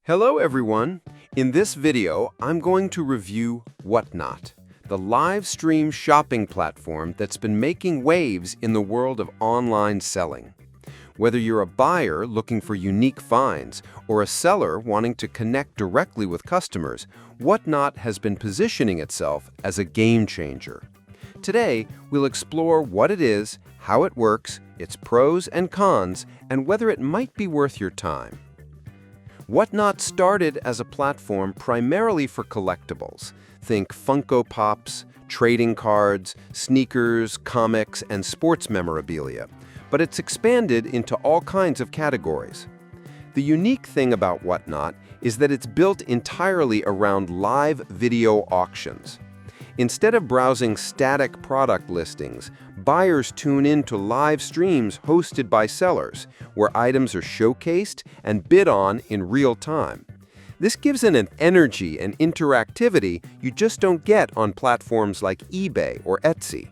Hello everyone! In this video, I'm going to review Whatnot, the live stream shopping platform that's been making waves in the world of online selling. Whether you're a buyer looking for unique finds or a seller wanting to connect directly with customers, Whatnot has been positioning itself as a game changer. Today, we'll explore what it is, how it works, its pros and cons, and whether it might be worth your time. Whatnot started as a platform primarily for collectibles. Think Funko Pops, trading cards, sneakers, comics, and sports memorabilia. But it's expanded into all kinds of categories. The unique thing about Whatnot is that it's built entirely around live video auctions. Instead of browsing static product listings, buyers tune in to live streams hosted by sellers, where items are showcased and bid on in real time. This gives it an energy and interactivity you just don't get on platforms like eBay or Etsy.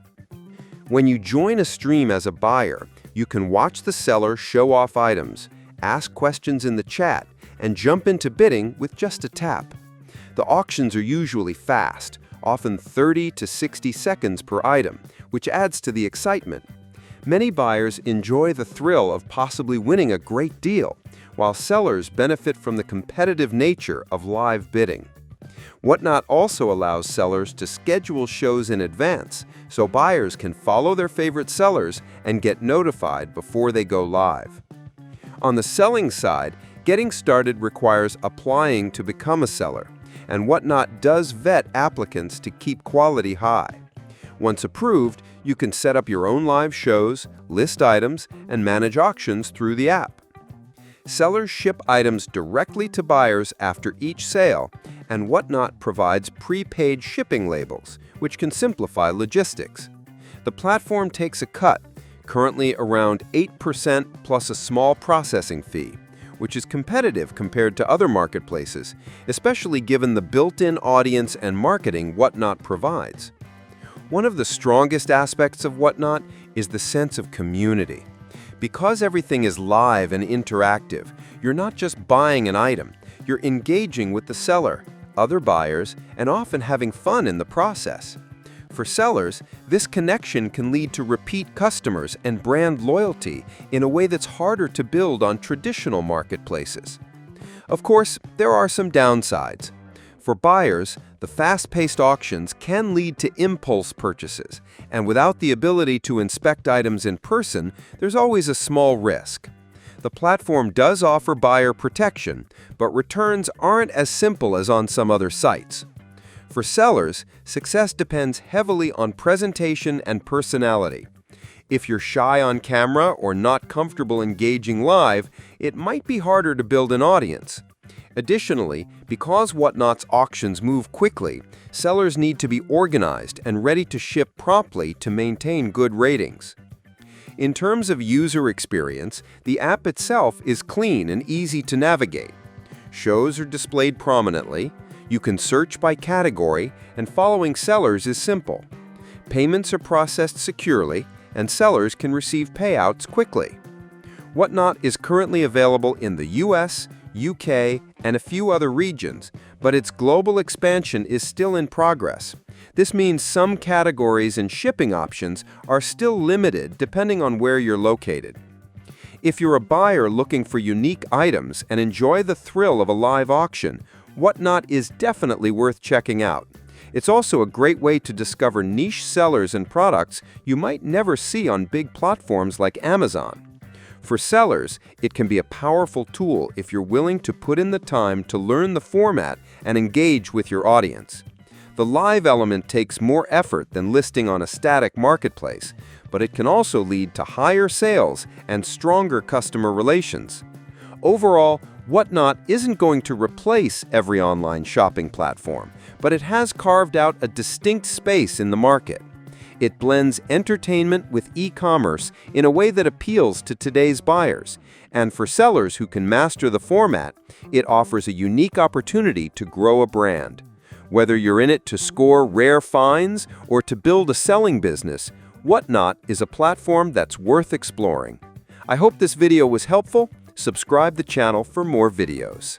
When you join a stream as a buyer, you can watch the seller show off items, ask questions in the chat, and jump into bidding with just a tap. The auctions are usually fast, often 30 to 60 seconds per item, which adds to the excitement. Many buyers enjoy the thrill of possibly winning a great deal, while sellers benefit from the competitive nature of live bidding. Whatnot also allows sellers to schedule shows in advance, so buyers can follow their favorite sellers and get notified before they go live. On the selling side, getting started requires applying to become a seller, and Whatnot does vet applicants to keep quality high. Once approved, you can set up your own live shows, list items, and manage auctions through the app. Sellers ship items directly to buyers after each sale, and Whatnot provides prepaid shipping labels, which can simplify logistics. The platform takes a cut, currently around 8% plus a small processing fee, which is competitive compared to other marketplaces, especially given the built-in audience and marketing Whatnot provides. One of the strongest aspects of Whatnot is the sense of community. Because everything is live and interactive, you're not just buying an item, you're engaging with the seller, other buyers, and often having fun in the process. For sellers, this connection can lead to repeat customers and brand loyalty in a way that's harder to build on traditional marketplaces. Of course, there are some downsides. For buyers, the fast-paced auctions can lead to impulse purchases, and without the ability to inspect items in person, there's always a small risk. The platform does offer buyer protection, but returns aren't as simple as on some other sites. For sellers, success depends heavily on presentation and personality. If you're shy on camera or not comfortable engaging live, it might be harder to build an audience. Additionally, because Whatnot's auctions move quickly, sellers need to be organized and ready to ship promptly to maintain good ratings. In terms of user experience, the app itself is clean and easy to navigate. Shows are displayed prominently. You can search by category, and following sellers is simple. Payments are processed securely, and sellers can receive payouts quickly. Whatnot is currently available in the US, UK, and a few other regions, but its global expansion is still in progress. This means some categories and shipping options are still limited depending on where you're located. If you're a buyer looking for unique items and enjoy the thrill of a live auction, Whatnot is definitely worth checking out. It's also a great way to discover niche sellers and products you might never see on big platforms like Amazon. For sellers, it can be a powerful tool if you're willing to put in the time to learn the format and engage with your audience. The live element takes more effort than listing on a static marketplace, but it can also lead to higher sales and stronger customer relations. Overall, Whatnot isn't going to replace every online shopping platform, but it has carved out a distinct space in the market. It blends entertainment with e-commerce in a way that appeals to today's buyers, and for sellers who can master the format, it offers a unique opportunity to grow a brand. Whether you're in it to score rare finds or to build a selling business, Whatnot is a platform that's worth exploring. I hope this video was helpful. Subscribe the channel for more videos.